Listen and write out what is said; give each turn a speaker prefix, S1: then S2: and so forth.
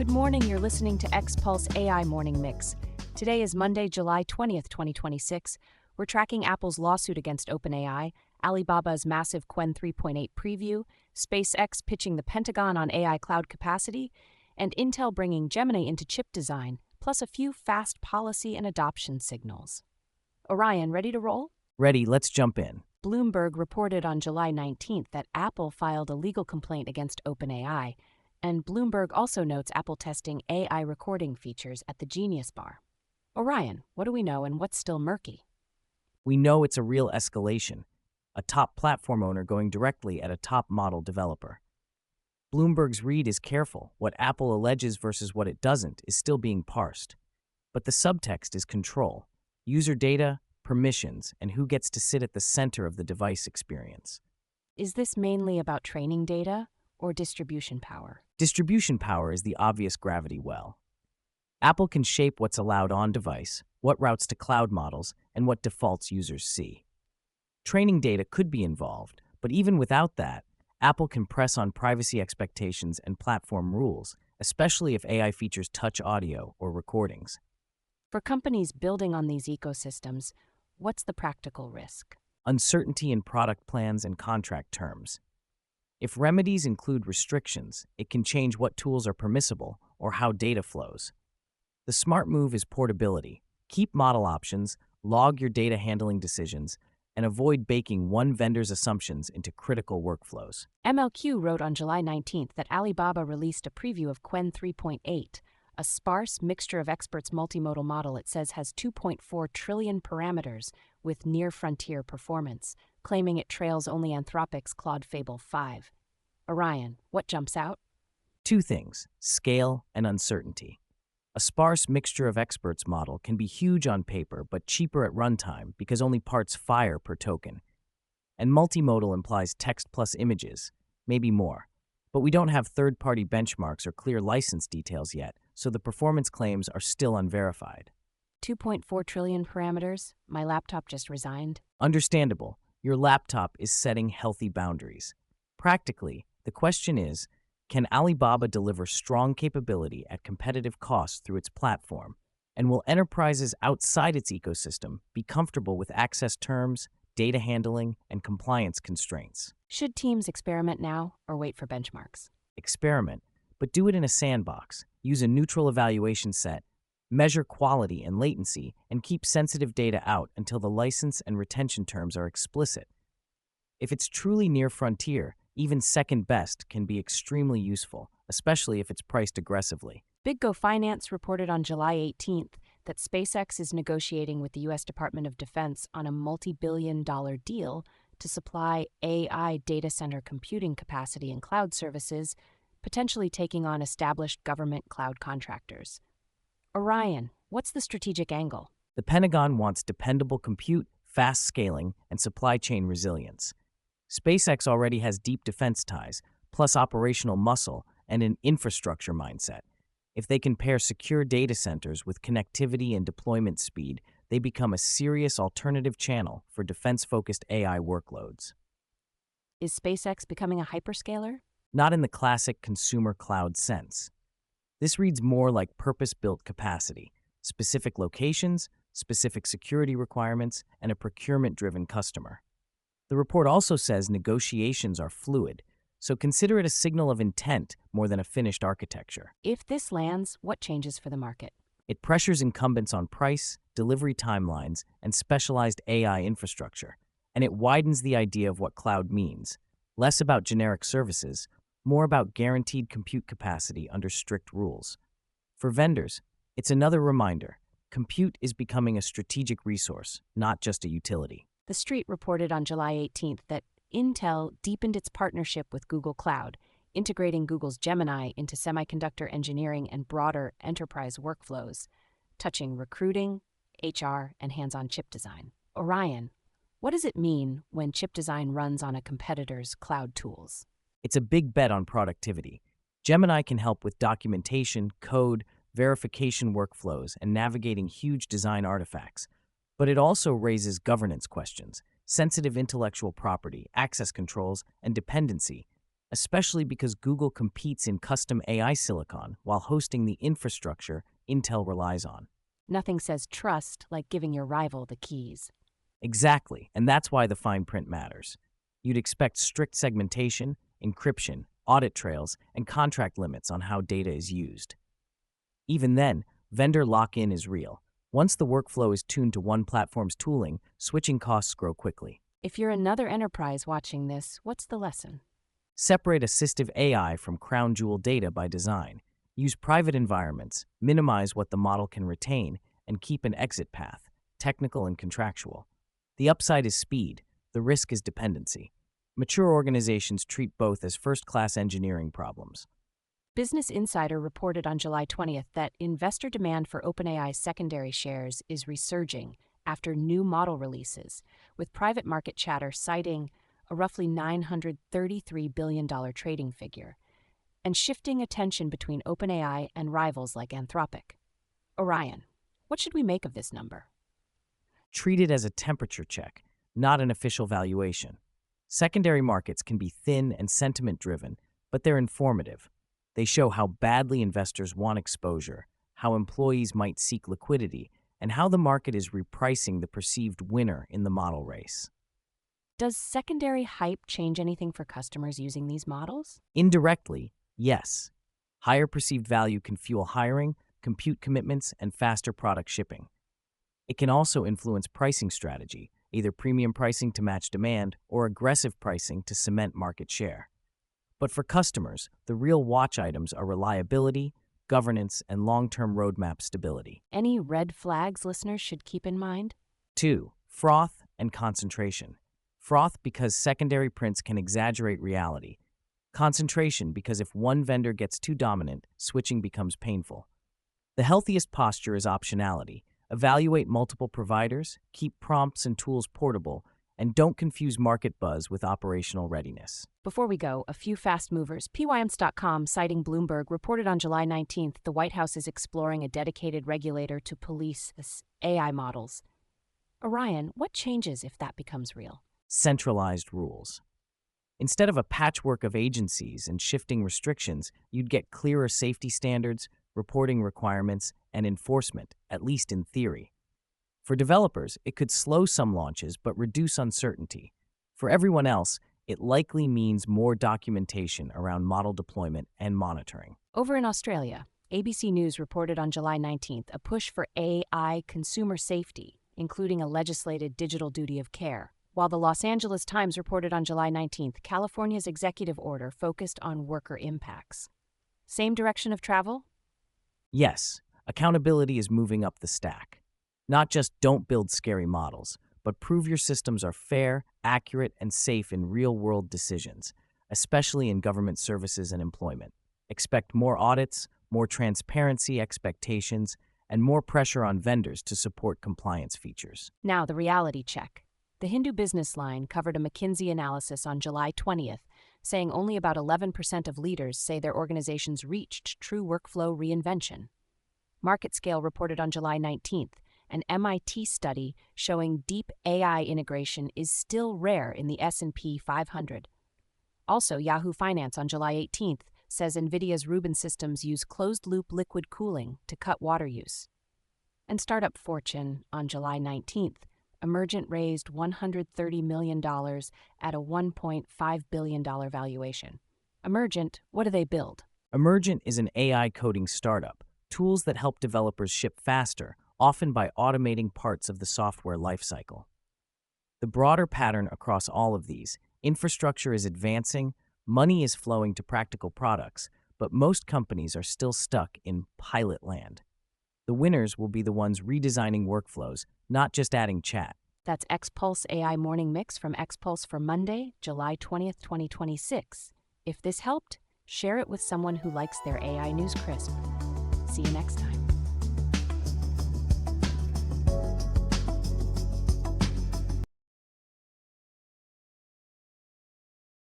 S1: Good morning, you're listening to X-Pulse AI Morning Mix. Today is Monday, July 20th, 2026. We're tracking Apple's lawsuit against OpenAI, Alibaba's massive Qwen 3.8 preview, SpaceX pitching the Pentagon on AI cloud capacity, and Intel bringing Gemini into chip design, plus a few fast policy and adoption signals. Orion, ready to roll?
S2: Ready, let's jump in.
S1: Bloomberg reported on July 19th that Apple filed a legal complaint against OpenAI, and Bloomberg also notes Apple testing AI recording features at the Genius Bar. Orion, what do we know and what's still murky?
S2: We know it's a real escalation, a top platform owner going directly at a top model developer. Bloomberg's read is careful. What Apple alleges versus what it doesn't is still being parsed. But the subtext is control, user data, permissions, and who gets to sit at the center of the device experience.
S1: Is this mainly about training data or distribution power?
S2: Distribution power is the obvious gravity well. Apple can shape what's allowed on device, what routes to cloud models, and what defaults users see. Training data could be involved, but even without that, Apple can press on privacy expectations and platform rules, especially if AI features touch audio or recordings.
S1: For companies building on these ecosystems, what's the practical risk?
S2: Uncertainty in product plans and contract terms. If remedies include restrictions, it can change what tools are permissible or how data flows. The smart move is portability. Keep model options, log your data handling decisions, and avoid baking one vendor's assumptions into critical workflows.
S1: MLQ wrote on July 19th that Alibaba released a preview of Qwen 3.8, a sparse mixture of experts multimodal model it says has 2.4 trillion parameters with near-frontier performance, claiming it trails only Anthropic's Claude Fable 5. Orion, what jumps out?
S2: Two things: scale and uncertainty. A sparse mixture of experts model can be huge on paper but cheaper at runtime because only parts fire per token. And multimodal implies text plus images, maybe more. But we don't have third-party benchmarks or clear license details yet, so the performance claims are still unverified.
S1: 2.4 trillion parameters? My laptop just resigned.
S2: Understandable. Your laptop is setting healthy boundaries. Practically, the question is, can Alibaba deliver strong capability at competitive costs through its platform? And will enterprises outside its ecosystem be comfortable with access terms, data handling, and compliance constraints?
S1: Should teams experiment now or wait for benchmarks?
S2: Experiment, but do it in a sandbox. Use a neutral evaluation set, measure quality and latency, and keep sensitive data out until the license and retention terms are explicit. If it's truly near frontier, even second best can be extremely useful, especially if it's priced aggressively.
S1: BigGo Finance reported on July 18th that SpaceX is negotiating with the U.S. Department of Defense on a multibillion-dollar deal to supply AI data center computing capacity and cloud services, potentially taking on established government cloud contractors. Orion, what's the strategic angle?
S2: The Pentagon wants dependable compute, fast scaling, and supply chain resilience. SpaceX already has deep defense ties, plus operational muscle and an infrastructure mindset. If they can pair secure data centers with connectivity and deployment speed, they become a serious alternative channel for defense-focused AI workloads.
S1: Is SpaceX becoming a hyperscaler?
S2: Not in the classic consumer cloud sense. This reads more like purpose-built capacity, specific locations, specific security requirements, and a procurement-driven customer. The report also says negotiations are fluid, so consider it a signal of intent more than a finished architecture.
S1: If this lands, what changes for the market?
S2: It pressures incumbents on price, delivery timelines, and specialized AI infrastructure, and it widens the idea of what cloud means, less about generic services, more about guaranteed compute capacity under strict rules. For vendors, it's another reminder: compute is becoming a strategic resource, not just a utility.
S1: The Street reported on July 18th that Intel deepened its partnership with Google Cloud, integrating Google's Gemini into semiconductor engineering and broader enterprise workflows, touching recruiting, HR, and hands-on chip design. Orion, what does it mean when chip design runs on a competitor's cloud tools?
S2: It's a big bet on productivity. Gemini can help with documentation, code, verification workflows, and navigating huge design artifacts. But it also raises governance questions, sensitive intellectual property, access controls, and dependency, especially because Google competes in custom AI silicon while hosting the infrastructure Intel relies on.
S1: Nothing says trust like giving your rival the keys.
S2: Exactly, and that's why the fine print matters. You'd expect strict segmentation, encryption, audit trails, and contract limits on how data is used. Even then, vendor lock-in is real. Once the workflow is tuned to one platform's tooling, switching costs grow quickly.
S1: If you're another enterprise watching this, what's the lesson?
S2: Separate assistive AI from crown jewel data by design. Use private environments, minimize what the model can retain, and keep an exit path, technical and contractual. The upside is speed, the risk is dependency. Mature organizations treat both as first-class engineering problems.
S1: Business Insider reported on July 20th that investor demand for OpenAI's secondary shares is resurging after new model releases, with private market chatter citing a roughly $933 billion trading figure, and shifting attention between OpenAI and rivals like Anthropic. Orion, what should we make of this number?
S2: Treat it as a temperature check, not an official valuation. Secondary markets can be thin and sentiment-driven, but they're informative. They show how badly investors want exposure, how employees might seek liquidity, and how the market is repricing the perceived winner in the model race.
S1: Does secondary hype change anything for customers using these models?
S2: Indirectly, yes. Higher perceived value can fuel hiring, compute commitments, and faster product shipping. It can also influence pricing strategy, either premium pricing to match demand or aggressive pricing to cement market share. But for customers, the real watch items are reliability, governance, and long-term roadmap stability.
S1: Any red flags listeners should keep in mind?
S2: 2. Froth and concentration. Froth because secondary prints can exaggerate reality. Concentration because if one vendor gets too dominant, switching becomes painful. The healthiest posture is optionality. Evaluate multiple providers, keep prompts and tools portable, and don't confuse market buzz with operational readiness.
S1: Before we go, a few fast movers. PYMs.com, citing Bloomberg, reported on July 19th the White House is exploring a dedicated regulator to police AI models. Orion, what changes if that becomes real?
S2: Centralized rules. Instead of a patchwork of agencies and shifting restrictions, you'd get clearer safety standards, reporting requirements, and enforcement, at least in theory. For developers, it could slow some launches but reduce uncertainty. For everyone else, it likely means more documentation around model deployment and monitoring.
S1: Over in Australia, ABC News reported on July 19th a push for AI consumer safety, including a legislated digital duty of care. While the Los Angeles Times reported on July 19th California's executive order focused on worker impacts. Same direction of travel?
S2: Yes, accountability is moving up the stack. Not just don't build scary models, but prove your systems are fair, accurate, and safe in real-world decisions, especially in government services and employment. Expect more audits, more transparency expectations, and more pressure on vendors to support compliance features.
S1: Now, the reality check. The Hindu Business Line covered a McKinsey analysis on July 20th, saying only about 11% of leaders say their organizations reached true workflow reinvention. MarketScale reported on July 19th an MIT study showing deep AI integration is still rare in the S&P 500. Also, Yahoo Finance on July 18th says NVIDIA's Rubin systems use closed-loop liquid cooling to cut water use. And Startup Fortune on July 19th, Emergent raised $130 million at a $1.5 billion valuation. Emergent, what do they build?
S2: Emergent is an AI coding startup, tools that help developers ship faster, often by automating parts of the software lifecycle. The broader pattern across all of these, infrastructure is advancing, money is flowing to practical products, but most companies are still stuck in pilot land. The winners will be the ones redesigning workflows, not just adding chat.
S1: That's XPulse AI Morning Mix from XPulse for Monday, July 20th, 2026. If this helped, share it with someone who likes their AI news crisp. See you next time.